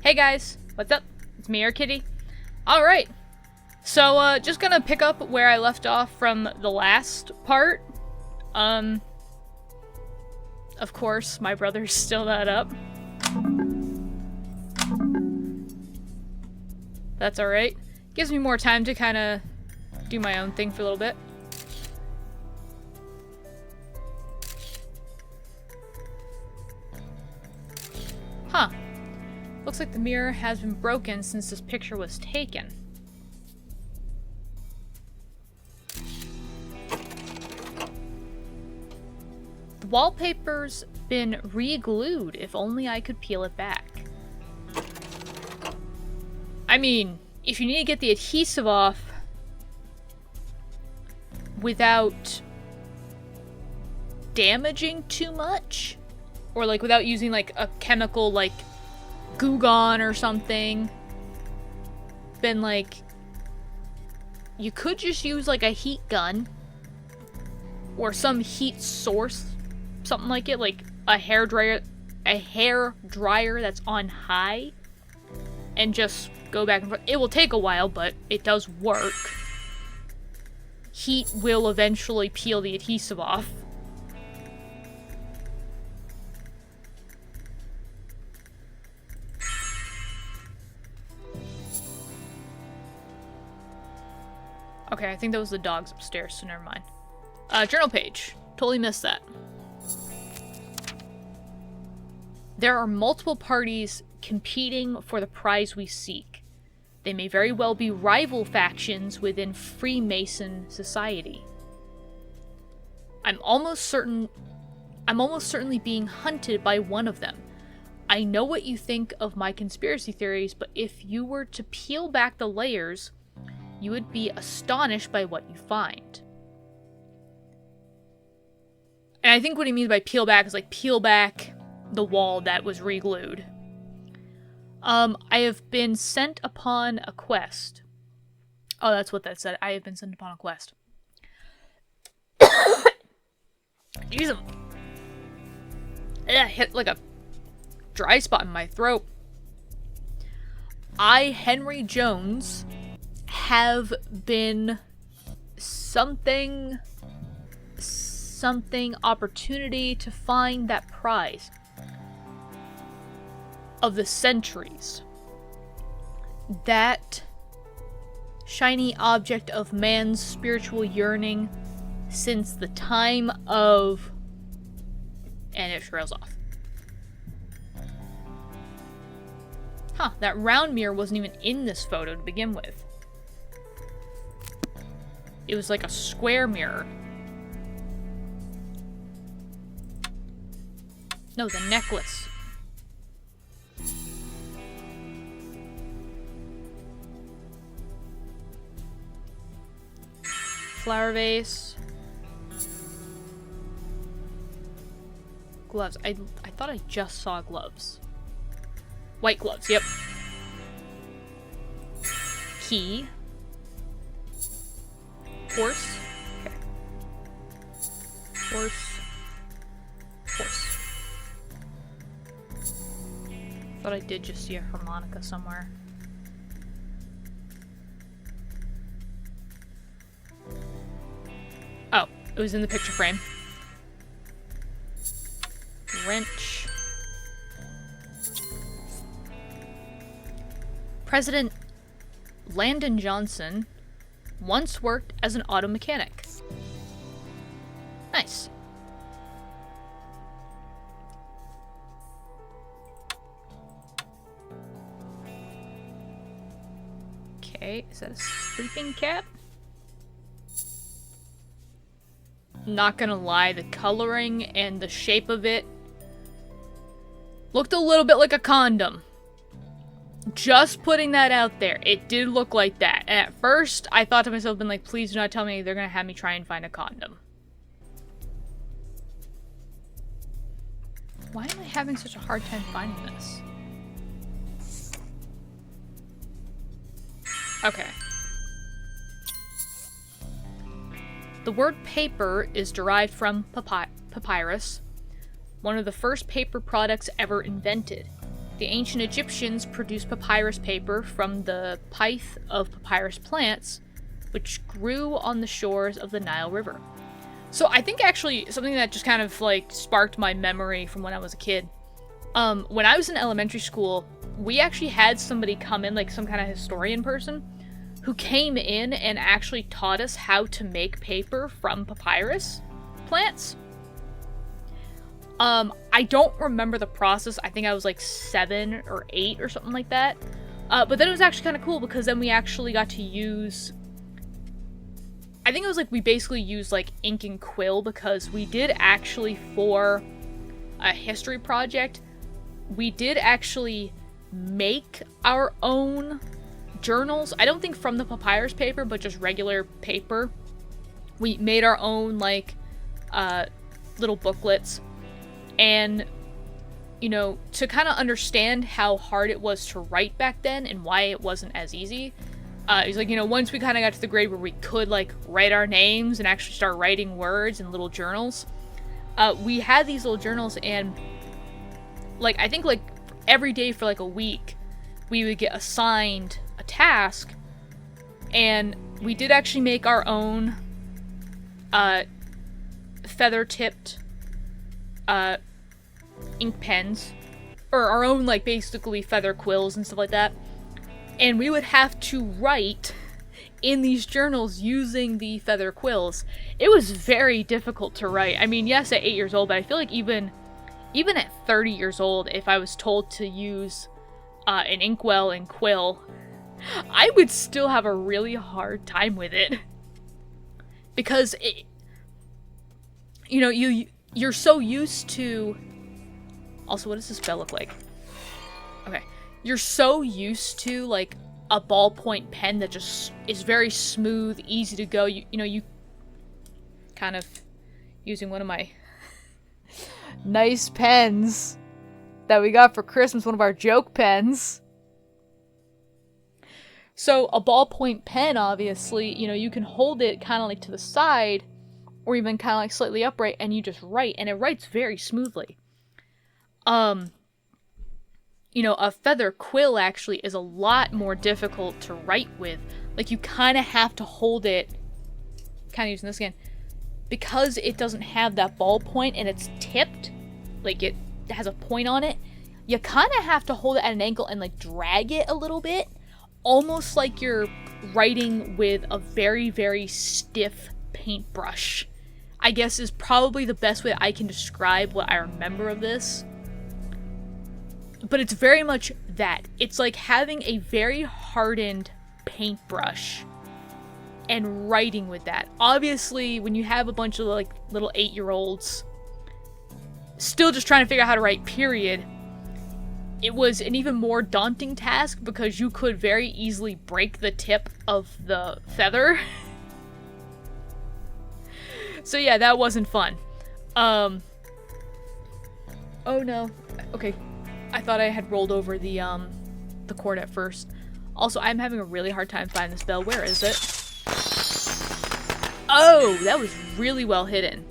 Hey guys, what's up? It's me, Kitty. Alright, so just gonna pick up where I left off from the last part. Of course, my brother's still not up. That's alright. Gives me more time to kind of do my own thing for a little bit. Huh. Looks like the mirror has been broken since this picture was taken. The wallpaper's been re-glued. If only I could peel it back. I mean, if you need to get the adhesive off without damaging too much, or like without using like a chemical like Goo Gone or something, then like you could just use like a heat gun or some heat source, something like it, like a hair dryer that's on high, and just go back and forth. It will take a while, but it does work. Heat will eventually peel the adhesive off. Okay, I think that was the dogs upstairs, so never mind. Journal page. Totally missed that. There are multiple parties competing for the prize we seek. They may very well be rival factions within Freemason society. I'm almost certainly being hunted by one of them. I know what you think of my conspiracy theories, but if you were to peel back the layers, you would be astonished by what you find. And I think what he means by peel back is like peel back the wall that was re-glued. I have been sent upon a quest. Oh, that's what that said. I have been sent upon a quest. Jeez, I hit like a dry spot in my throat. I, Henry Jones, have been something opportunity to find that prize of the centuries, that shiny object of man's spiritual yearning since the time of, and it trails off. Huh, that round mirror wasn't even in this photo to begin with. It was like a square mirror. No, the necklace. Flower vase. Gloves. I thought I just saw gloves. White gloves, yep. Key. Horse. Okay. Horse. Horse. Thought I did just see a harmonica somewhere. Oh, it was in the picture frame. Wrench. President Landon Johnson once worked as an auto mechanic. Nice. Okay, is that a sleeping cap? Not gonna lie, the coloring and the shape of it looked a little bit like a condom. Just putting that out there. It did look like that. And at first, I thought to myself, been like, please do not tell me they're gonna have me try and find a condom. Why am I having such a hard time finding this? Okay. The word paper is derived from papyrus, one of the first paper products ever invented. The ancient Egyptians produced papyrus paper from the pith of papyrus plants, which grew on the shores of the Nile River. So I think actually something that just kind of like sparked my memory from when I was a kid. When I was in elementary school, we actually had somebody come in, like some kind of historian person, who came in and actually taught us how to make paper from papyrus plants. I don't remember the process. I think I was like 7 or 8 or something like that. But then it was actually kind of cool because then we actually got to use... I think it was like we basically used like ink and quill because we did actually, for a history project, we did actually make our own journals. I don't think from the papyrus paper, but just regular paper. We made our own like little booklets. And, you know, to kind of understand how hard it was to write back then and why it wasn't as easy, it was like, you know, once we kind of got to the grade where we could, like, write our names and actually start writing words in little journals, we had these little journals, and, like, I think, like, every day for, like, a week, we would get assigned a task, and we did actually make our own feather-tipped ink pens, or our own, like, basically feather quills and stuff like that. And we would have to write in these journals using the feather quills. It was very difficult to write. I mean, yes, at 8 years old, but I feel like even at 30 years old, if I was told to use an inkwell and quill, I would still have a really hard time with it. Because, you know, you're so used to... Also, what does this bell look like? Okay. You're so used to, like, a ballpoint pen that just is very smooth, easy to go. You know, you kind of using one of my nice pens that we got for Christmas, one of our joke pens. So, a ballpoint pen, obviously, you know, you can hold it kind of like to the side, or even kind of like slightly upright, and you just write, and it writes very smoothly. You know, a feather quill actually is a lot more difficult to write with. Like, you kind of have to hold it, kind of using this again, because it doesn't have that ball point and it's tipped, like it has a point on it, you kind of have to hold it at an angle and, like, drag it a little bit, almost like you're writing with a very, very stiff paintbrush. I guess is probably the best way I can describe what I remember of this. But it's very much that. It's like having a very hardened paintbrush and writing with that. Obviously, when you have a bunch of, like, little 8-year-olds still just trying to figure out how to write, period, it was an even more daunting task because you could very easily break the tip of the feather. So yeah, that wasn't fun. Oh no. Okay. I thought I had rolled over the cord at first. Also, I'm having a really hard time finding this bell. Where is it? Oh, that was really well hidden.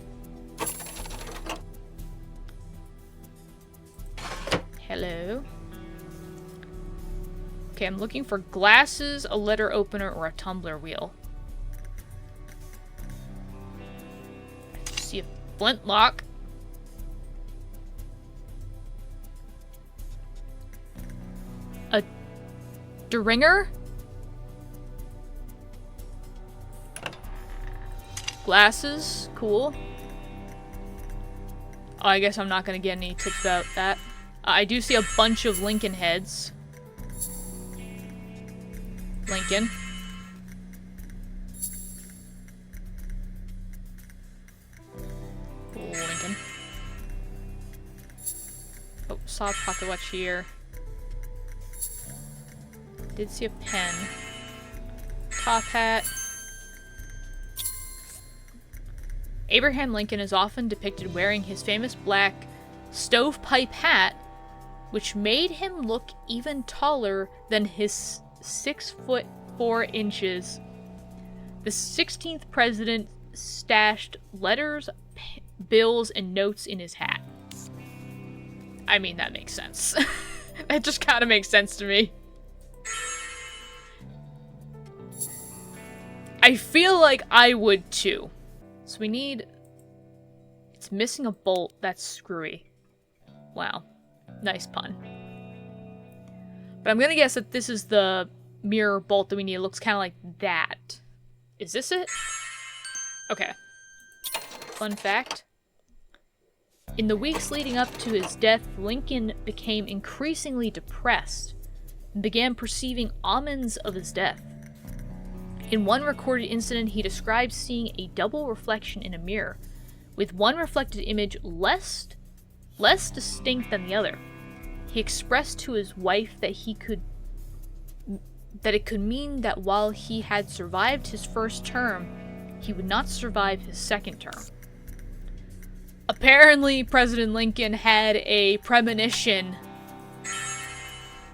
Hello? Okay, I'm looking for glasses, a letter opener, or a tumbler wheel. I see a flintlock. A ringer? Glasses, cool. Oh, I guess I'm not gonna get any tips about that. I do see a bunch of Lincoln heads. Lincoln. Lincoln. Oh, saw a pocket watch here. Did see a pen. Top hat. Abraham Lincoln is often depicted wearing his famous black stovepipe hat, which made him look even taller than his 6'4". The 16th president stashed letters, bills, and notes in his hat. I mean, that makes sense. That just kind of makes sense to me. I feel like I would too. So we need... It's missing a bolt. That's screwy. Wow. Nice pun. But I'm gonna guess that this is the mirror bolt that we need. It looks kind of like that. Is this it? Okay. Fun fact. In the weeks leading up to his death, Lincoln became increasingly depressed and began perceiving omens of his death. In one recorded incident, he described seeing a double reflection in a mirror, with one reflected image less distinct than the other. He expressed to his wife that it could mean that while he had survived his first term, he would not survive his second term. Apparently, President Lincoln had a premonition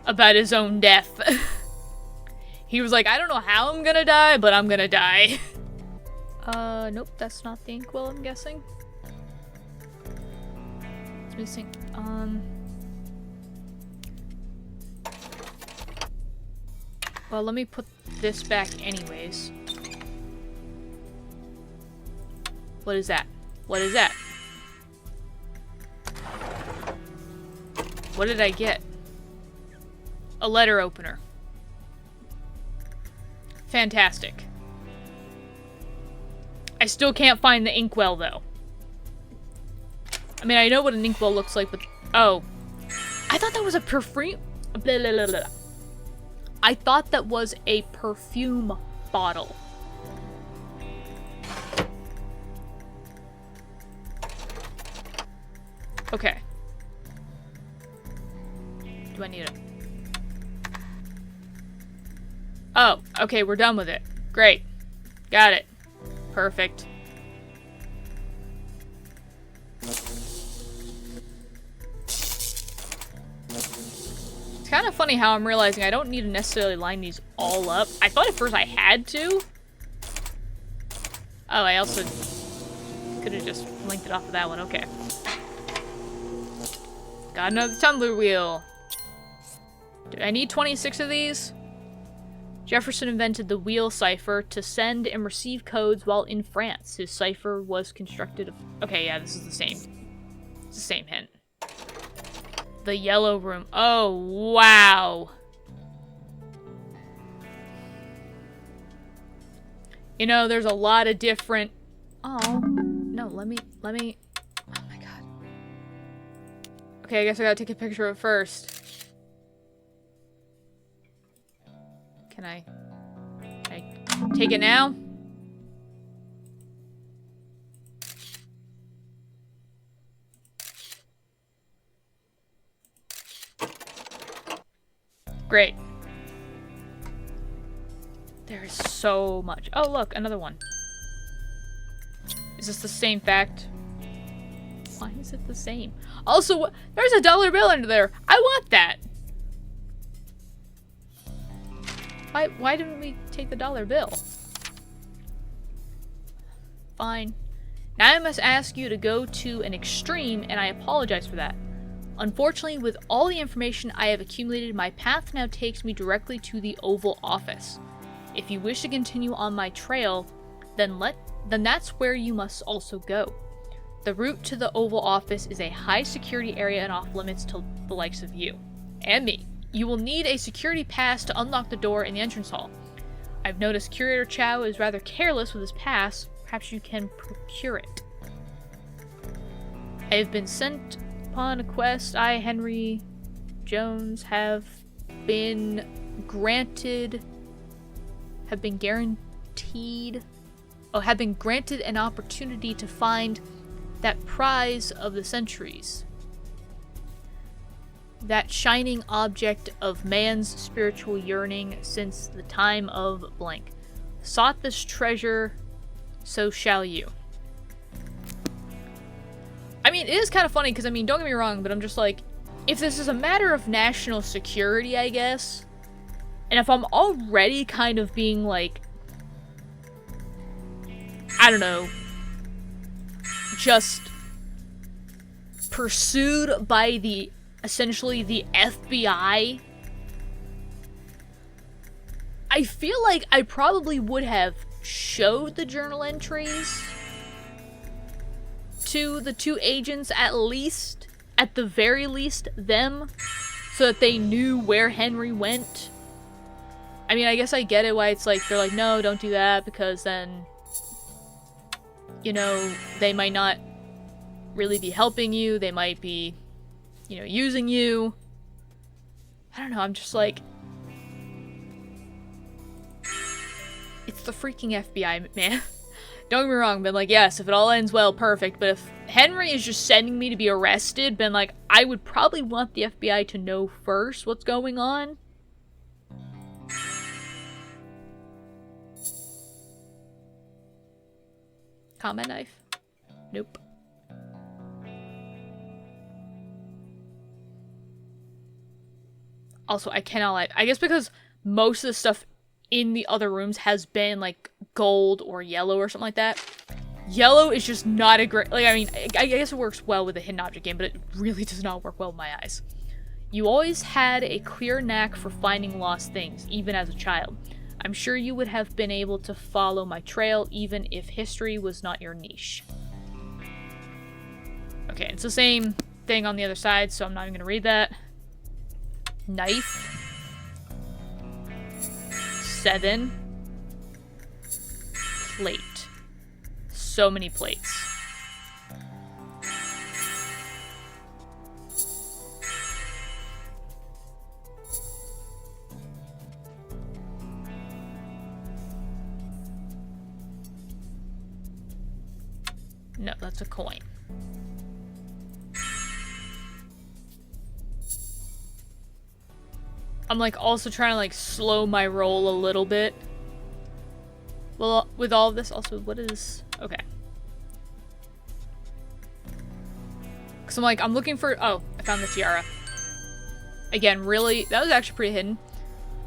about his own death. He was like, I don't know how I'm gonna die, but I'm gonna die. Nope, that's not the inkwell, I'm guessing. It's missing, well, let me put this back anyways. What is that? What is that? What did I get? A letter opener. Fantastic. I still can't find the inkwell, though. I mean, I know what an inkwell looks like, but... Oh. I thought that was a perfume... Blah, blah, blah, blah. I thought that was a perfume bottle. Okay. Do I need it? Oh, okay, we're done with it. Great. Got it. Perfect. It's kind of funny how I'm realizing I don't need to necessarily line these all up. I thought at first I had to. Oh, I also could have just linked it off of that one. Okay. Got another tumbler wheel. Do I need 26 of these? Jefferson invented the wheel cipher to send and receive codes while in France. His cipher was constructed of... Okay, yeah, this is the same. It's the same hint. The yellow room. Oh, wow. You know, there's a lot of different... Oh, no, let me... Oh my god. Okay, I guess I gotta take a picture of it first. Can I take it now? Great. There's so much. Oh, look, another one. Is this the same fact? Why is it the same? Also, there's a dollar bill under there. I want that. Why didn't we take the dollar bill? Fine. Now I must ask you to go to an extreme, and I apologize for that. Unfortunately, with all the information I have accumulated, my path now takes me directly to the Oval Office. If you wish to continue on my trail, then that's where you must also go. The route to the Oval Office is a high security area and off limits to the likes of you. And me. You will need a security pass to unlock the door in the entrance hall. I've noticed Curator Chow is rather careless with his pass. Perhaps you can procure it. I have been sent upon a quest. I, Henry Jones, have been granted an opportunity to find that prize of the centuries. That shining object of man's spiritual yearning since the time of blank. Sought this treasure, so shall you. I mean, it is kind of funny, because, I mean, don't get me wrong, but I'm just like, if this is a matter of national security, I guess, and if I'm already kind of being, like, I don't know, just pursued by the essentially the FBI, I feel like I probably would have showed the journal entries to the two agents, at the very least, them, so that they knew where Henry went. I mean, I guess I get it why it's like, they're like, no, don't do that, because then, you know, they might not really be helping you, they might be, you know, using you. I don't know, I'm just like, it's the freaking FBI, man. Don't get me wrong, but like, yes, if it all ends well, perfect, but if Henry is just sending me to be arrested, then like, I would probably want the FBI to know first what's going on. Combat knife? Nope. Also, I cannot lie. I guess because most of the stuff in the other rooms has been like gold or yellow or something like that. Yellow is just not a great, like, I mean, I guess it works well with a hidden object game, but it really does not work well with my eyes. You always had a clear knack for finding lost things, even as a child. I'm sure you would have been able to follow my trail, even if history was not your niche. Okay, it's the same thing on the other side, so I'm not even gonna read that. Knife. 7. Plate. So many plates. No, that's a coin. I'm like also trying to like slow my roll a little bit. Well, with all of this, also, what is... Okay. Because I'm like, I'm looking for... Oh, I found the tiara. Again, really, that was actually pretty hidden.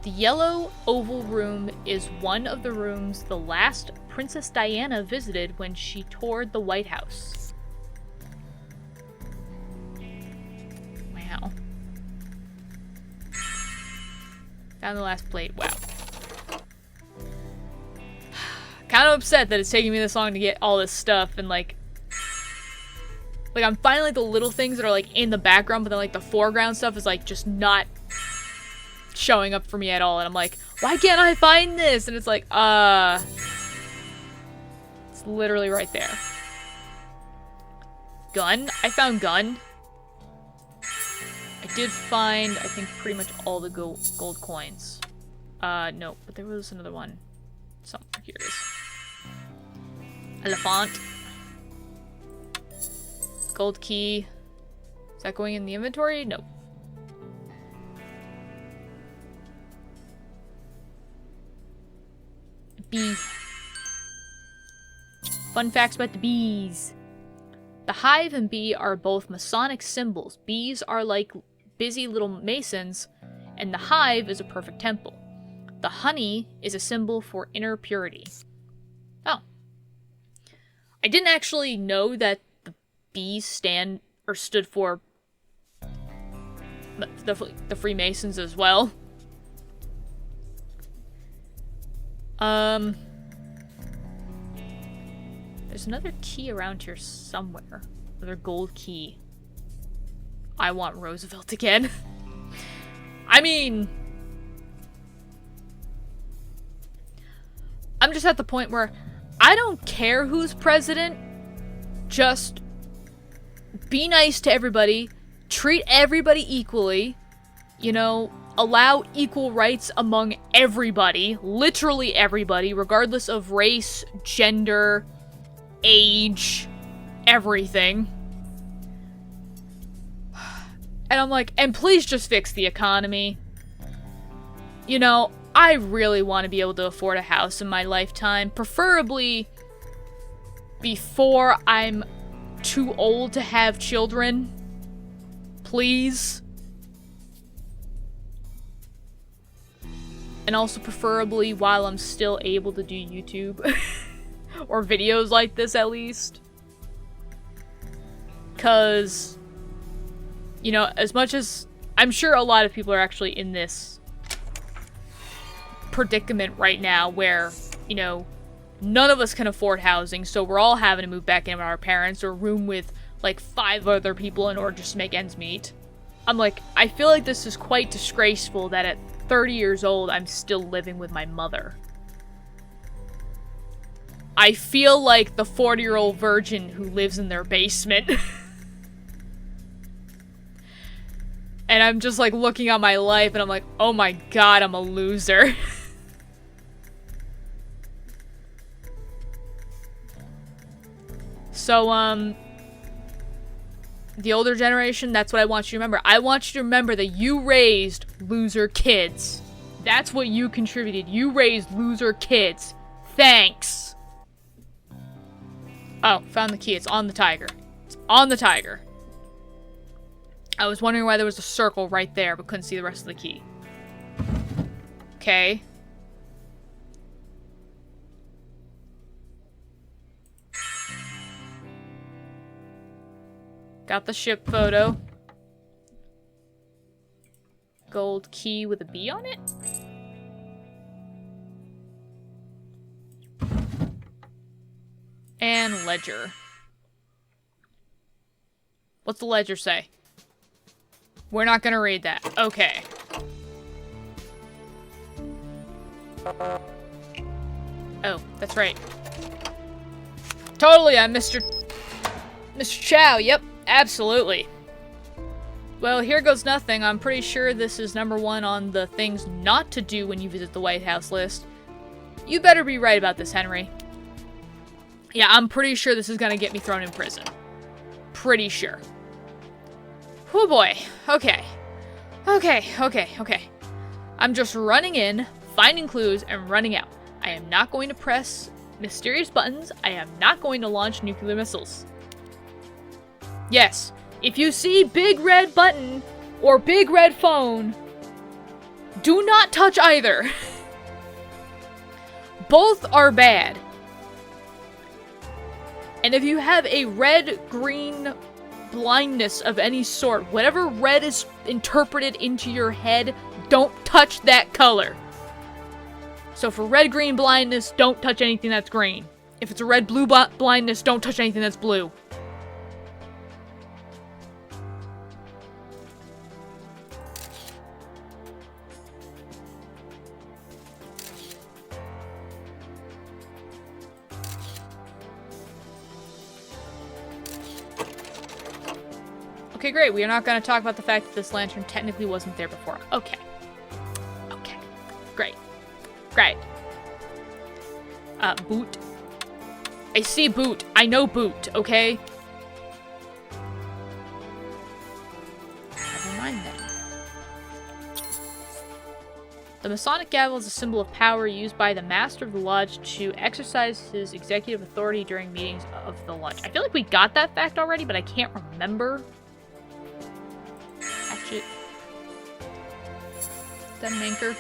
The yellow oval room is one of the rooms the last Princess Diana visited when she toured the White House. Wow. Found the last plate. Wow. Kind of upset that it's taking me this long to get all this stuff, and like I'm finding like the little things that are like in the background, but then like the foreground stuff is like just not showing up for me at all, and I'm like, why can't I find this? And it's like, it's literally right there. Gun? I found gun. I did find, I think, pretty much all the gold coins. No, but there was another one. Somewhere. Here it is. Elephant. Gold key. Is that going in the inventory? Nope. Bee. Fun facts about the bees. The hive and bee are both Masonic symbols. Bees are like busy little masons, and the hive is a perfect temple. The honey is a symbol for inner purity. Oh. I didn't actually know that the bees stood for the Freemasons as well. There's another key around here somewhere. Another gold key. I want Roosevelt again. I mean... I'm just at the point where I don't care who's president. Just be nice to everybody. Treat everybody equally. You know, allow equal rights among everybody. Literally everybody, regardless of race, gender, age, everything. And I'm like, and please just fix the economy. You know, I really want to be able to afford a house in my lifetime, preferably before I'm too old to have children. Please. And also preferably while I'm still able to do YouTube. Or videos like this, at least. 'Cause, You know, as much as I'm sure a lot of people are actually in this predicament right now where, you know, none of us can afford housing, so we're all having to move back in with our parents or room with, like, 5 other people in order just to make ends meet. I'm like, I feel like this is quite disgraceful that at 30 years old, I'm still living with my mother. I feel like the 40-year-old virgin who lives in their basement. And I'm just, like, looking at my life, and I'm like, oh my god, I'm a loser. So, the older generation, that's what I want you to remember. I want you to remember that you raised loser kids. That's what you contributed. You raised loser kids. Thanks. Oh, found the key. It's on the tiger. It's on the tiger. I was wondering why there was a circle right there, but couldn't see the rest of the key. Okay. Got the ship photo. Gold key with a B on it? And ledger. What's the ledger say? We're not gonna read that. Okay. Oh, that's right. Totally, I'm Mr. Chow, yep. Absolutely. Well, here goes nothing. I'm pretty sure this is number 1 on the things not to do when you visit the White House list. You better be right about this, Henry. Yeah, I'm pretty sure this is gonna get me thrown in prison. Pretty sure. Oh boy. Okay. Okay. I'm just running in, finding clues, and running out. I am not going to press mysterious buttons. I am not going to launch nuclear missiles. Yes, if you see big red button or big red phone, do not touch either. Both are bad. And if you have a red-green blindness of any sort, whatever red is interpreted into your head, don't touch that color. So for red-green blindness, don't touch anything that's green. If it's a red-blue blindness, don't touch anything that's blue. Okay, great. We are not going to talk about the fact that this lantern technically wasn't there before. Okay. Okay. Great. Great. Boot. I see boot. I know boot, okay? Never mind then. The Masonic gavel is a symbol of power used by the Master of the Lodge to exercise his executive authority during meetings of the Lodge. I feel like we got that fact already, but I can't remember. Hatchet. Is that an anchor?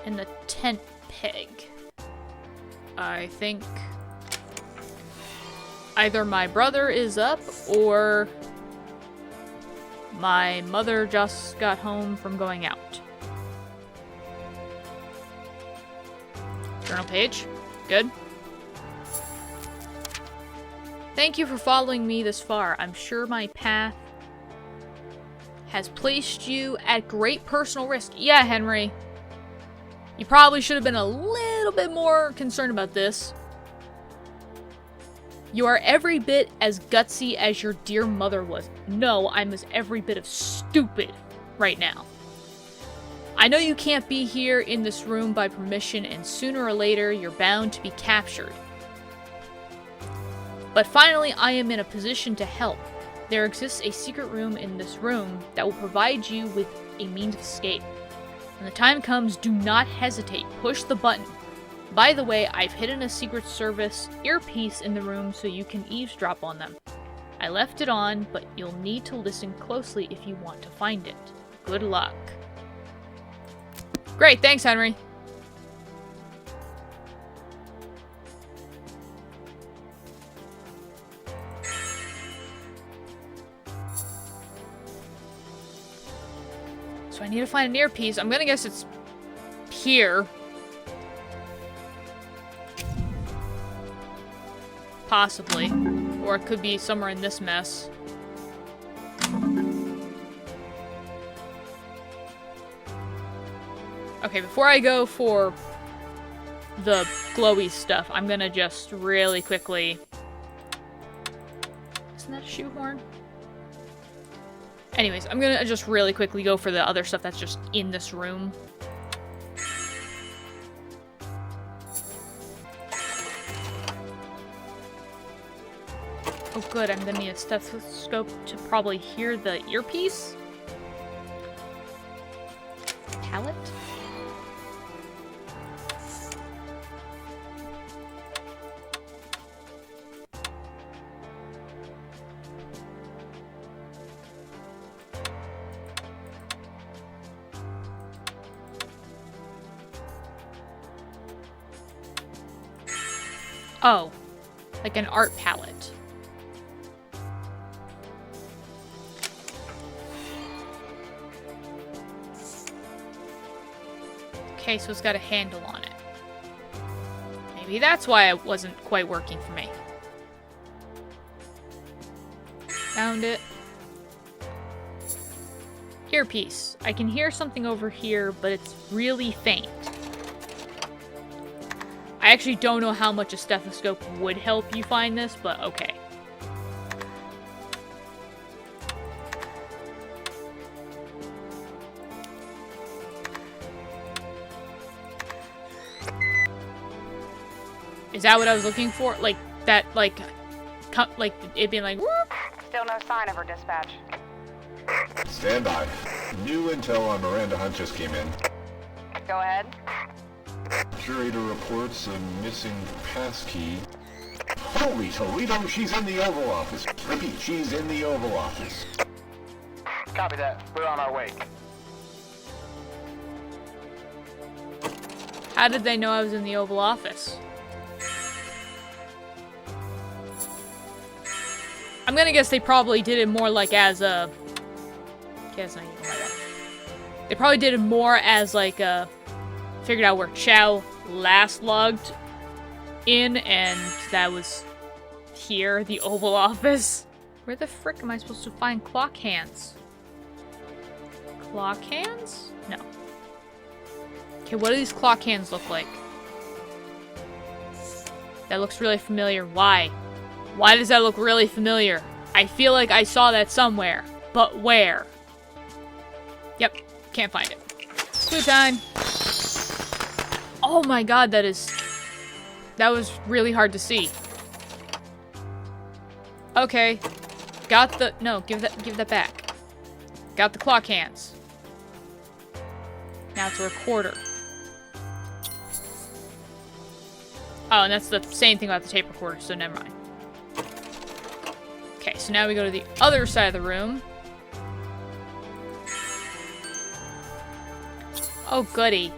In the tent peg. I think either my brother is up or my mother just got home from going out. Journal page. Good. Thank you for following me this far. I'm sure my path has placed you at great personal risk. Yeah, Henry. You probably should have been a little bit more concerned about this. You are every bit as gutsy as your dear mother was. No, I'm as every bit of stupid right now. I know you can't be here in this room by permission, and sooner or later you're bound to be captured. But finally, I am in a position to help. There exists a secret room in this room that will provide you with a means of escape. When the time comes, do not hesitate. Push the button. By the way, I've hidden a Secret Service earpiece in the room so you can eavesdrop on them. I left it on, but you'll need to listen closely if you want to find it. Good luck. Great, thanks, Henry. So I need to find an earpiece. I'm gonna guess it's here. Possibly. Or it could be somewhere in this mess. Okay, before I go for the glowy stuff, I'm gonna just really quickly... Isn't that a shoehorn? Anyways, I'm gonna just really quickly go for the other stuff that's just in this room. Oh good, I'm gonna need a stethoscope to probably hear the earpiece. Palette? Oh, like an art palette. Okay, so it's got a handle on it. Maybe that's why it wasn't quite working for me. Found it. Earpiece. I can hear something over here, but it's really faint. I actually don't know how much a stethoscope would help you find this, but okay. Is that what I was looking for? Like, that, like it being like, whoop. Still no sign of her dispatch. Stand by. New intel on Miranda Hunt just came in. Go ahead. Curator reports a missing passkey. Holy Toledo, she's in the Oval Office. Repeat, she's in the Oval Office. Copy that. We're on our way. How did they know I was in the Oval Office? I'm gonna guess they probably did it more like as a... Okay, that's not even like that. They probably did it more as like a... Figured out where Chow last logged in, and that was here, the Oval Office. Where the frick am I supposed to find clock hands? Clock hands? No. Okay, what do these clock hands look like? That looks really familiar. Why? Why does that look really familiar? I feel like I saw that somewhere. But where? Yep, can't find it. Clue time. Oh my god, that was really hard to see. Okay. Got the... No, give that back. Got the clock hands. Now it's a recorder. Oh, and that's the same thing about the tape recorder, so never mind. Okay, so now we go to the other side of the room. Oh, goody.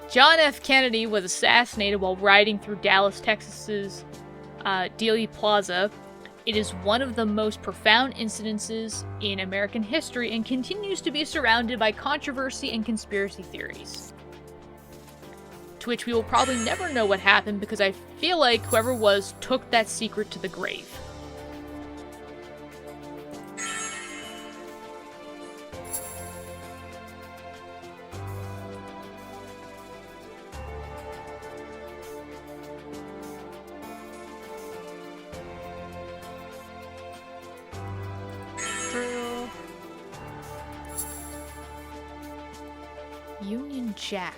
John F. Kennedy was assassinated while riding through Dallas, Texas's Dealey Plaza. It is one of the most profound incidences in American history and continues to be surrounded by controversy and conspiracy theories. To which we will probably never know what happened because I feel like whoever was took that secret to the grave. Union Jack.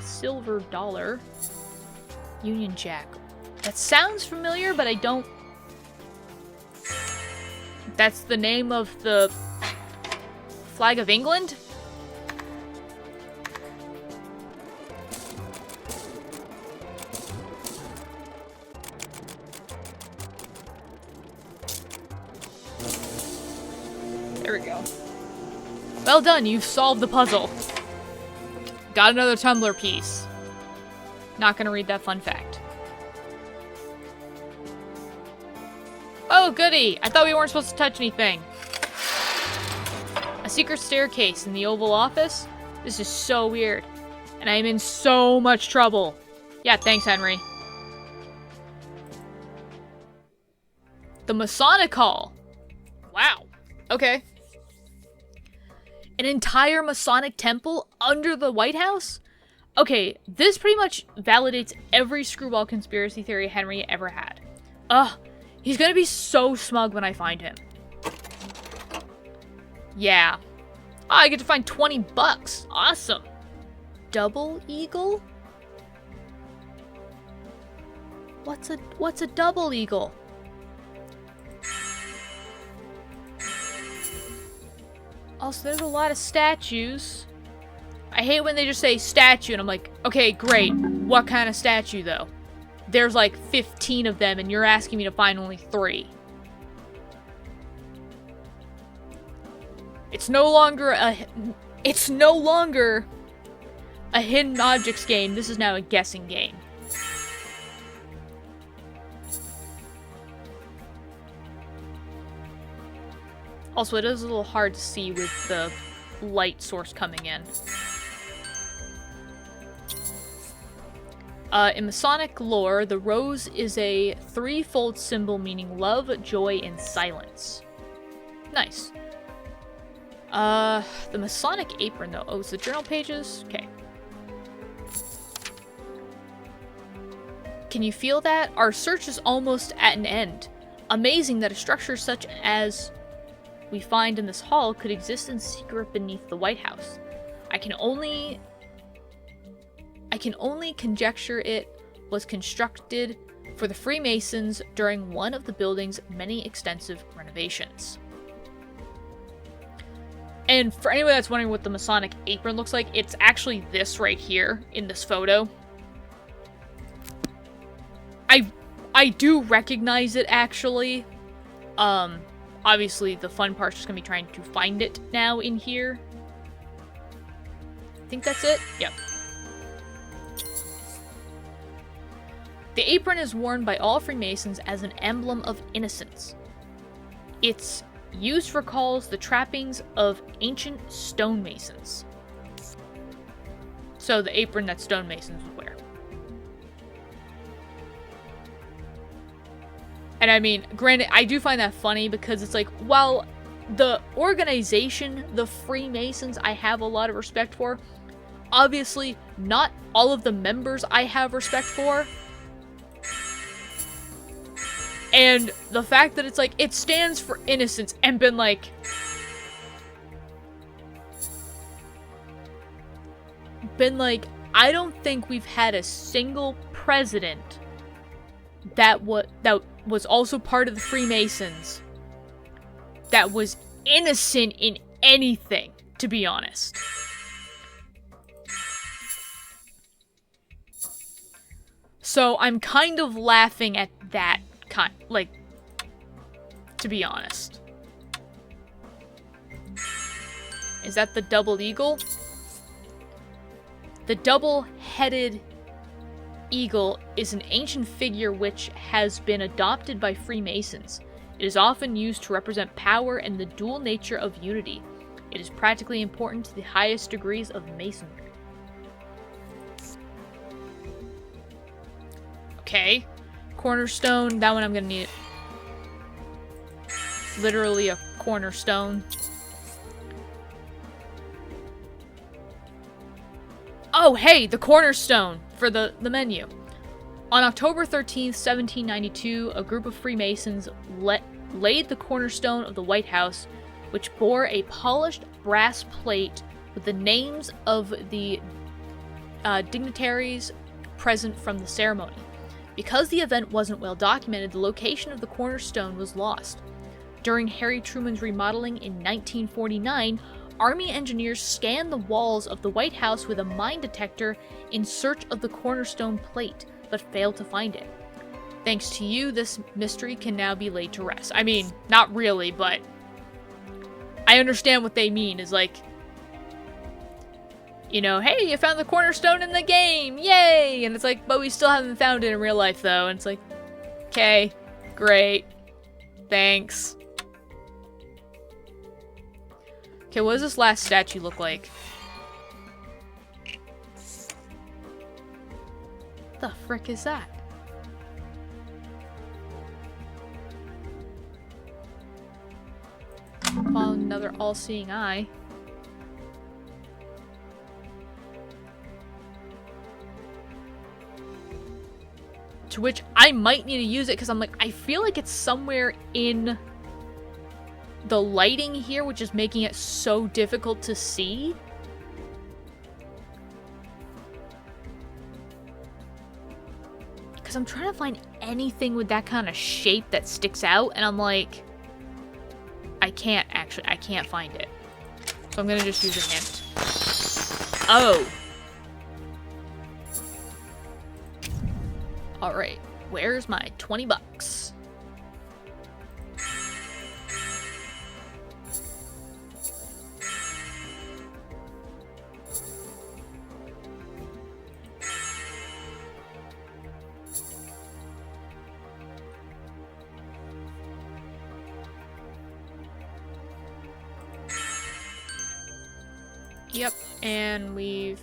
Silver dollar. Union Jack. That sounds familiar, but I don't... That's the name of the flag of England? Well done, you've solved the puzzle. Got another tumbler piece. Not gonna read that fun fact. Oh, goody! I thought we weren't supposed to touch anything. A secret staircase in the Oval Office? This is so weird. And I am in so much trouble. Yeah, thanks, Henry. The Masonic Hall. Wow. Okay. An entire Masonic temple under the White House? Okay, this pretty much validates every screwball conspiracy theory Henry ever had. Ugh, he's gonna be so smug when I find him. Yeah. Oh, I get to find 20 bucks. Awesome. Double eagle? What's a double eagle? Also, there's a lot of statues. I hate when they just say statue, and I'm like, okay, great. What kind of statue, though? There's like 15 of them, and you're asking me to find only 3. It's no longer a hidden objects game. This is now a guessing game. Also, it is a little hard to see with the light source coming in. In Masonic lore, the rose is a 3-fold symbol meaning love, joy, and silence. Nice. The Masonic apron, though. Oh, it's the journal pages? Okay. Can you feel that? Our search is almost at an end. Amazing that a structure such as we find in this hall could exist in secret beneath the White House. I can only conjecture it was constructed for the Freemasons during one of the building's many extensive renovations. And for anyone that's wondering what the Masonic apron looks like, it's actually this right here in this photo. I do recognize it, actually. Obviously, the fun part's just gonna be trying to find it now in here. I think that's it? Yep. The apron is worn by all Freemasons as an emblem of innocence. Its use recalls the trappings of ancient stonemasons. So the apron that stonemasons would wear. And I mean, granted, I do find that funny because it's like, while the organization, the Freemasons, I have a lot of respect for, obviously not all of the members I have respect for. And the fact that it's like, it stands for innocence and been like, I don't think we've had a single president that was also part of the Freemasons that was innocent in anything, to be honest. So I'm kind of laughing at that to be honest. Is that the double eagle? The double-headed eagle is an ancient figure which has been adopted by Freemasons. It is often used to represent power and the dual nature of unity. It is practically important to the highest degrees of Masonry. Okay. Cornerstone, that one I'm gonna need. Literally a cornerstone. Oh, hey, the cornerstone for the menu. On October 13th, 1792, a group of Freemasons laid the cornerstone of the White House, which bore a polished brass plate with the names of the dignitaries present from the ceremony. Because the event wasn't well documented, the location of the cornerstone was lost. During Harry Truman's remodeling in 1949, Army engineers scanned the walls of the White House with a mine detector in search of the cornerstone plate, but failed to find it. Thanks to you, this mystery can now be laid to rest. I mean, not really, but I understand what they mean. Is like, you know, hey, you found the cornerstone in the game, yay! And it's like, but we still haven't found it in real life, though. And it's like, okay, great, thanks. Okay, what does this last statue look like? What the frick is that? Well, another all-seeing eye. To which I might need to use it because I'm like, I feel like it's somewhere in the lighting here, which is making it so difficult to see. Because I'm trying to find anything with that kind of shape that sticks out, and I'm like, I can't find it. So I'm gonna just use a hint. Oh. Alright, where's my 20 bucks? Yep, and we've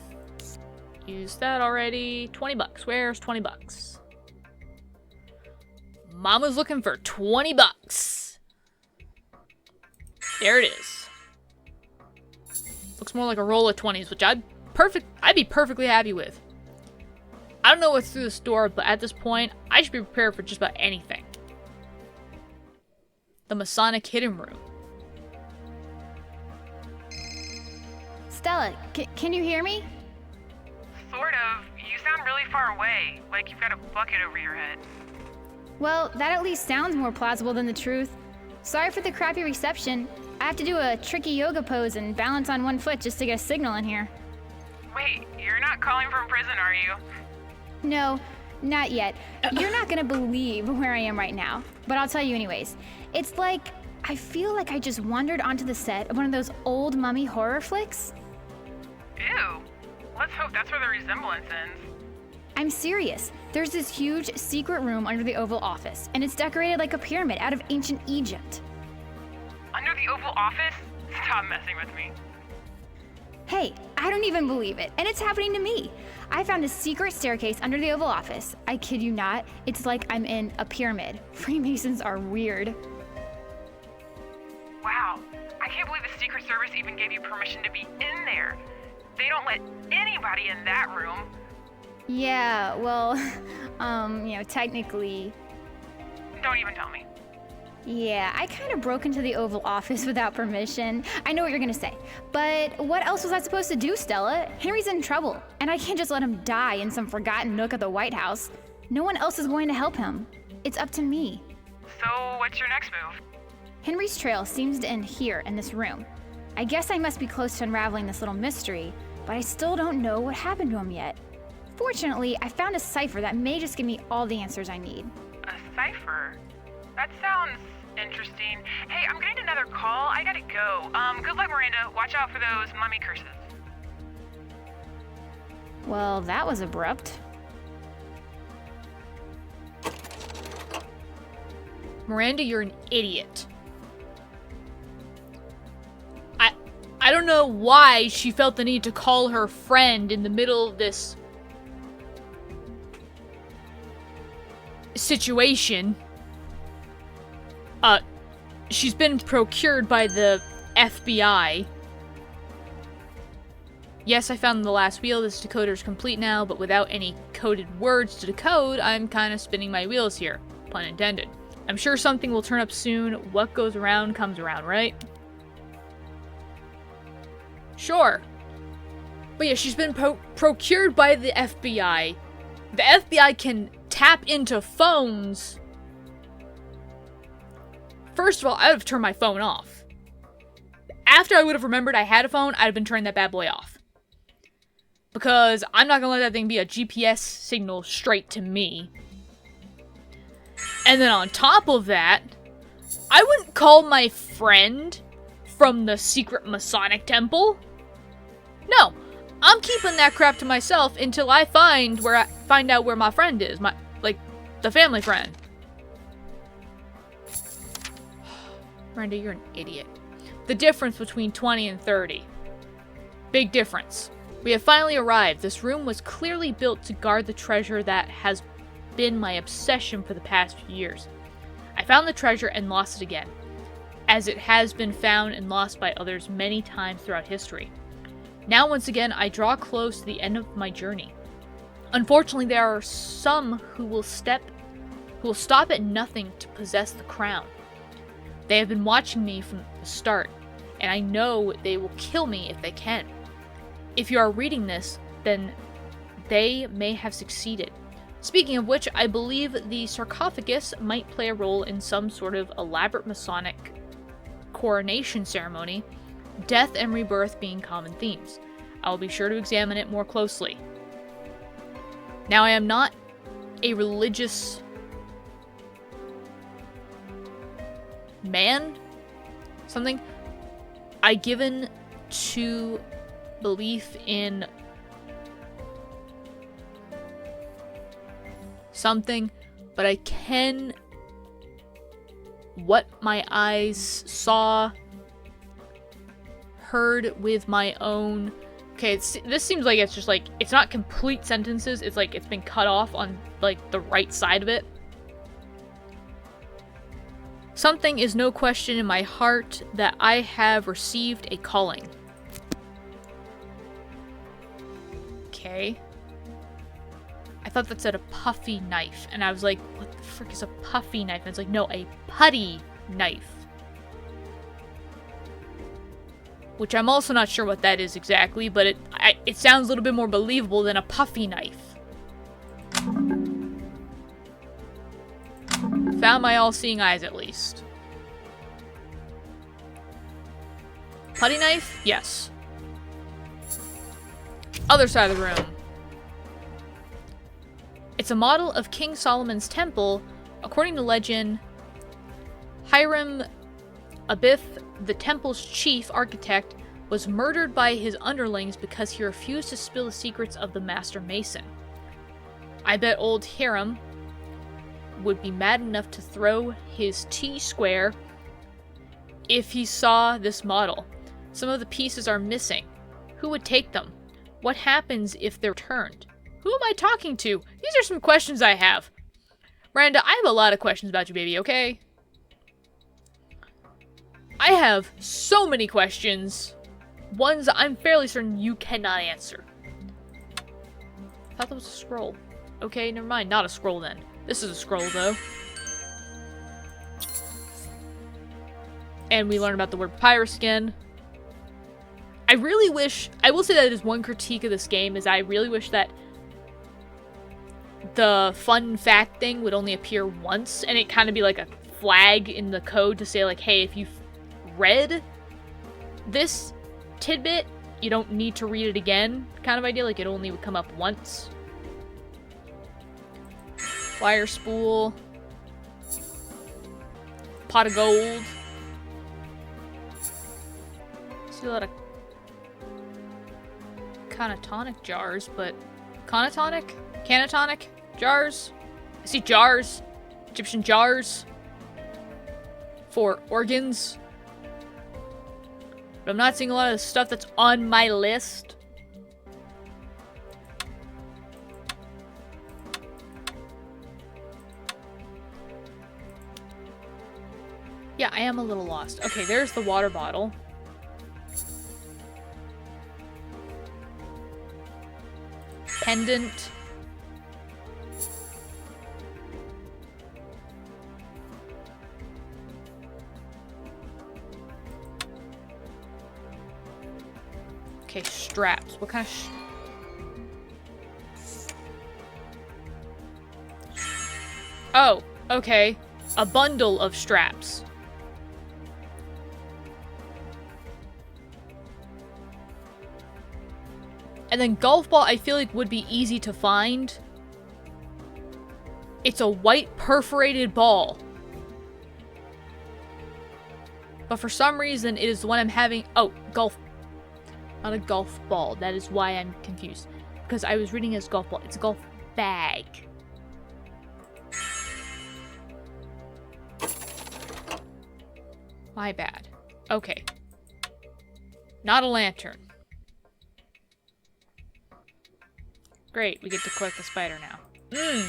used that already. 20 bucks. Where's 20 bucks? Mama's looking for 20 bucks. There it is. Looks more like a roll of 20s, which I'd be perfectly happy with. I don't know what's through this door, but at this point, I should be prepared for just about anything. The Masonic hidden room. Stella, can you hear me? Sort of. You sound really far away, like you've got a bucket over your head. Well, that at least sounds more plausible than the truth. Sorry for the crappy reception. I have to do a tricky yoga pose and balance on one foot just to get a signal in here. Wait, you're not calling from prison, are you? No, not yet. You're not gonna believe where I am right now, but I'll tell you anyways. It's like, I feel like I just wandered onto the set of one of those old mummy horror flicks. Ew. Let's hope that's where the resemblance ends. I'm serious. There's this huge secret room under the Oval Office, and it's decorated like a pyramid out of ancient Egypt. Under the Oval Office? Stop messing with me. Hey, I don't even believe it, and it's happening to me. I found a secret staircase under the Oval Office. I kid you not, it's like I'm in a pyramid. Freemasons are weird. Wow. I can't believe the Secret Service even gave you permission to be in there. They don't let anybody in that room. Yeah, well, technically. Don't even tell me. Yeah, I kind of broke into the Oval Office without permission. I know what you're gonna say. But what else was I supposed to do, Stella? Henry's in trouble, and I can't just let him die in some forgotten nook of the White House. No one else is going to help him. It's up to me. So, what's your next move? Henry's trail seems to end here in this room. I guess I must be close to unraveling this little mystery, but I still don't know what happened to him yet. Fortunately, I found a cipher that may just give me all the answers I need. A cipher? That sounds interesting. Hey, I'm getting another call. I gotta go. Good luck, Miranda. Watch out for those mummy curses. Well, that was abrupt. Miranda, you're an idiot. I don't know why she felt the need to call her friend in the middle of this situation. She's been procured by the FBI. Yes, I found the last wheel. This decoder is complete now, but without any coded words to decode, I'm kind of spinning my wheels here. Pun intended. I'm sure something will turn up soon. What goes around comes around, right? Sure. But yeah, she's been procured by the FBI. The FBI can tap into phones. First of all, I would have turned my phone off. After I would have remembered I had a phone, I'd have been turning that bad boy off. Because I'm not gonna let that thing be a GPS signal straight to me. And then on top of that, I wouldn't call my friend from the secret Masonic temple. No, I'm keeping that crap to myself until I find out where my friend is. The family friend. Miranda, you're an idiot. The difference between 20 and 30. Big difference. We have finally arrived. This room was clearly built to guard the treasure that has been my obsession for the past few years. I found the treasure and lost it again, as it has been found and lost by others many times throughout history. Now, once again, I draw close to the end of my journey. Unfortunately, there are some who will stop at nothing to possess the crown. They have been watching me from the start, and I know they will kill me if they can. If you are reading this, then they may have succeeded. Speaking of which, I believe the sarcophagus might play a role in some sort of elaborate Masonic coronation ceremony, death and rebirth being common themes. I will be sure to examine it more closely. Now, I am not a religious man, something. I given to belief in something, but I can what my eyes saw, heard with my own. Okay, this seems like it's just like, it's not complete sentences, it's like it's been cut off on like the right side of it. Something is no question in my heart that I have received a calling. Okay. I thought that said a puffy knife, and I was like, what the frick is a puffy knife? And it's like, no, a putty knife. Which I'm also not sure what that is exactly, but it sounds a little bit more believable than a puffy knife. Found my all-seeing eyes, at least. Putty knife? Yes. Other side of the room. It's a model of King Solomon's temple. According to legend, Hiram Abith, the temple's chief architect, was murdered by his underlings because he refused to spill the secrets of the master mason. I bet old Hiram would be mad enough to throw his T-square if he saw this model. Some of the pieces are missing. Who would take them? What happens if they're returned? Who am I talking to? These are some questions I have. Miranda, I have a lot of questions about you, baby, okay? I have so many questions. Ones I'm fairly certain you cannot answer. I thought that was a scroll. Okay, never mind. Not a scroll then. This is a scroll, though. And we learn about the word papyrus again. I really wish... I will say that is one critique of this game, is I really wish that the fun fact thing would only appear once, and it kind of be like a flag in the code to say, like, hey, if you've read this tidbit, you don't need to read it again, kind of idea. Like, it only would come up once. Wire spool. Pot of gold. See a lot of canatonic jars, but... Canatonic? Canatonic? Jars? I see jars. Egyptian jars. For organs. But I'm not seeing a lot of the stuff that's on my list. Yeah, I am a little lost. Okay, there's the water bottle. Pendant. Okay, straps. What kind of Oh, okay. A bundle of straps. And then golf ball, I feel like would be easy to find. It's a white perforated ball. But for some reason, it is the one I'm having... Oh, golf. Not a golf ball. That is why I'm confused. Because I was reading it as golf ball. It's a golf bag. My bad. Okay. Not a lantern. Great, we get to collect the spider now.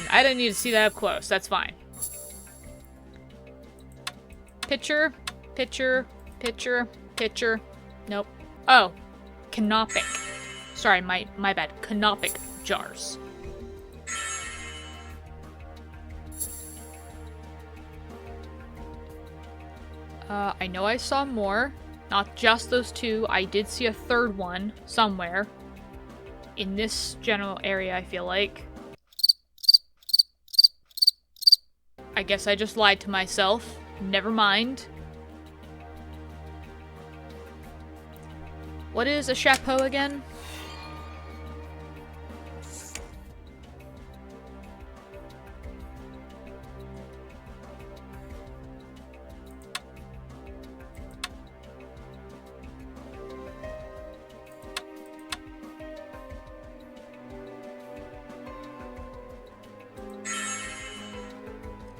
I didn't need to see that up close. That's fine. Pitcher, pitcher, pitcher, pitcher. Nope. Oh, canopic. Sorry, my bad. Canopic jars. I know I saw more. Not just those two. I did see a third one somewhere. In this general area, I feel like. I guess I just lied to myself. Never mind. What is a chapeau again?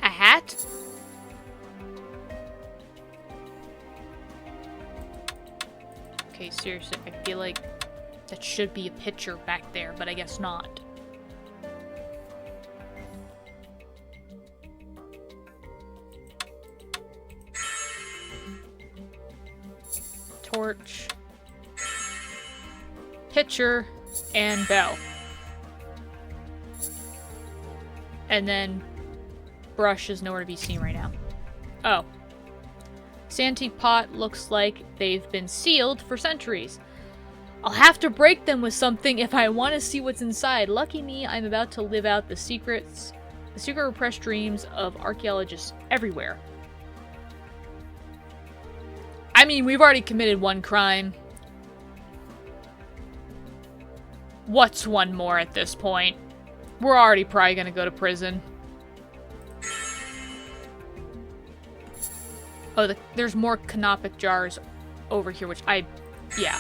A hat? Okay, seriously, I feel like that should be a picture back there, but I guess not. Torch. Pitcher. And bell. And then brush is nowhere to be seen right now. Oh. Antique pot looks like they've been sealed for centuries. I'll have to break them with something if I want to see what's inside. Lucky me, I'm about to live out the secret repressed dreams of archaeologists everywhere. I mean, we've already committed one crime. What's one more at this point? We're already probably gonna go to prison. Oh, there's more canopic jars over here, which yeah.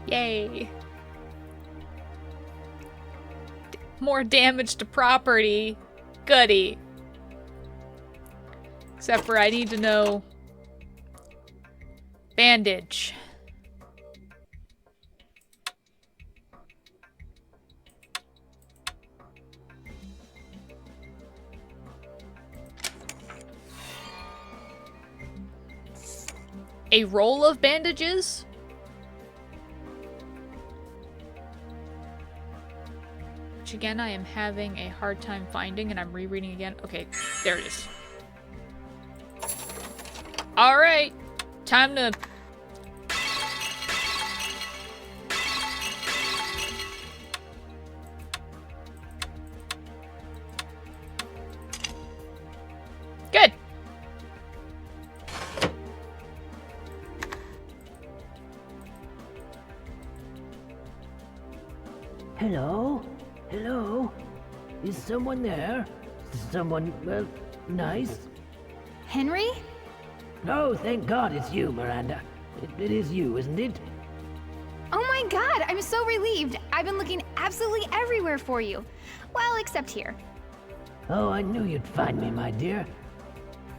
Yay. More damage to property. Goody. Except for I need to know... bandage. A roll of bandages? Which again, I am having a hard time finding, and I'm rereading again. Okay, there it is. Alright, time to... Good! Hello? Hello? Is someone there? Someone, well, nice? Henry? Oh, thank God it's you, Miranda. It is you, isn't it? Oh my god, I'm so relieved. I've been looking absolutely everywhere for you. Well, except here. Oh, I knew you'd find me, my dear.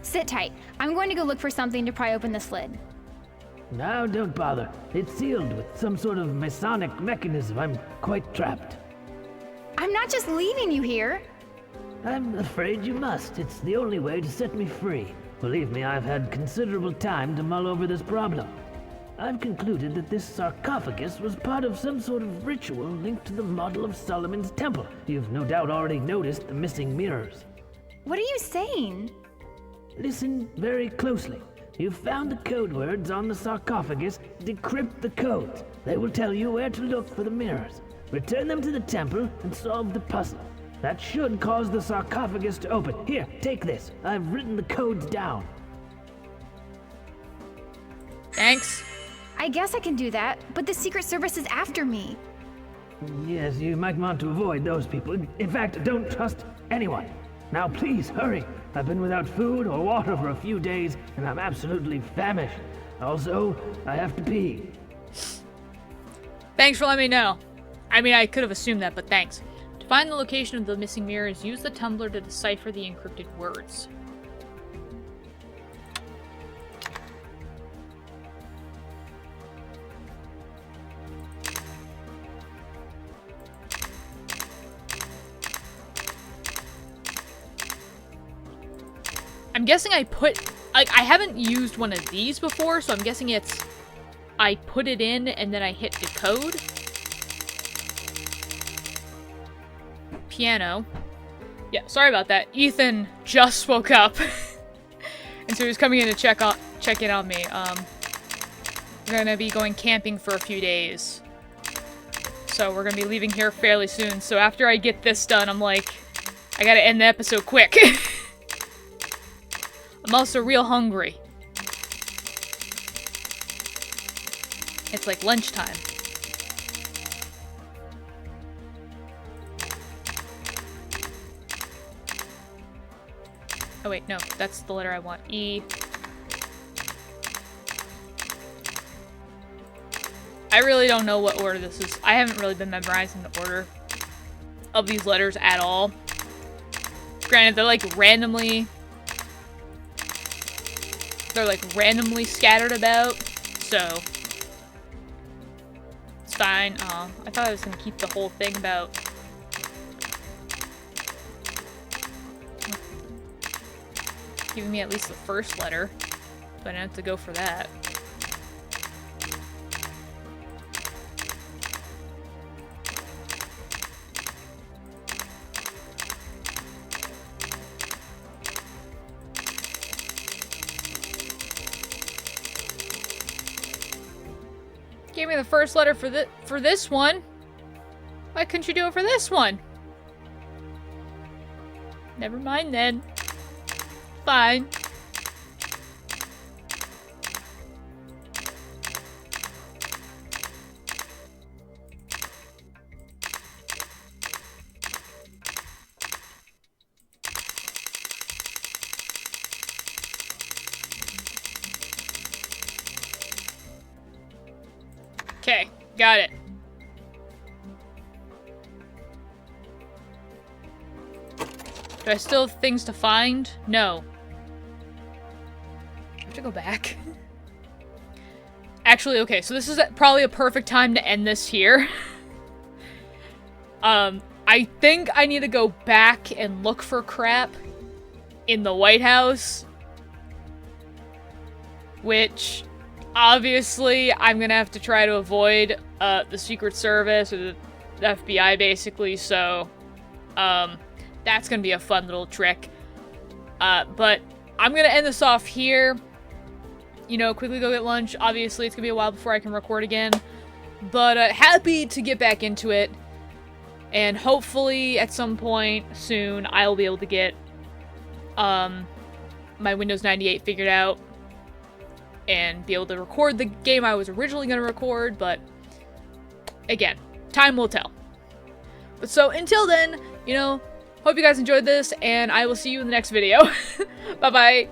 Sit tight. I'm going to go look for something to pry open this lid. Now, don't bother. It's sealed with some sort of Masonic mechanism. I'm quite trapped. I'm not just leaving you here. I'm afraid you must. It's the only way to set me free. Believe me, I've had considerable time to mull over this problem. I've concluded that this sarcophagus was part of some sort of ritual linked to the model of Solomon's temple. You've no doubt already noticed the missing mirrors. What are you saying? Listen very closely. You've found the code words on the sarcophagus. Decrypt the codes. They will tell you where to look for the mirrors. Return them to the temple and solve the puzzle. That should cause the sarcophagus to open. Here, take this. I've written the codes down. Thanks. I guess I can do that, but the Secret Service is after me. Yes, you might want to avoid those people. In fact, don't trust anyone. Now please, hurry. I've been without food or water for a few days, and I'm absolutely famished. Also, I have to pee. Thanks for letting me know. I mean, I could have assumed that, but thanks. To find the location of the missing mirrors, use the tumbler to decipher the encrypted words. I'm guessing I haven't used one of these before, so I'm guessing it's I put it in and then I hit decode. Piano. Yeah, sorry about that. Ethan just woke up. And so he was coming in to check in on me. We're gonna be going camping for a few days. So we're gonna be leaving here fairly soon. So after I get this done, I'm like, I gotta end the episode quick. I'm also real hungry. It's like lunchtime. Oh wait, no, that's the letter I want. E. I really don't know what order this is. I haven't really been memorizing the order of these letters at all. Granted, they're like randomly scattered about, so it's fine. I thought I was gonna keep the whole thing about giving me at least the first letter, but I didn't have to go for that. Gave me the first letter for this one. Why couldn't you do it for this one? Never mind then. Fine. Okay, got it. Do I still have things to find? No. I have to go back. Actually, okay, so this is probably a perfect time to end this here. I think I need to go back and look for crap in the White House. Which, obviously, I'm gonna have to try to avoid the Secret Service or the FBI, basically, so that's gonna be a fun little trick. But I'm gonna end this off here. You know, quickly go get lunch. Obviously, it's gonna be a while before I can record again. But happy to get back into it. And hopefully, at some point soon, I'll be able to get my Windows 98 figured out. And be able to record the game I was originally going to record, but again, time will tell. But so, until then, you know, hope you guys enjoyed this, and I will see you in the next video. Bye-bye.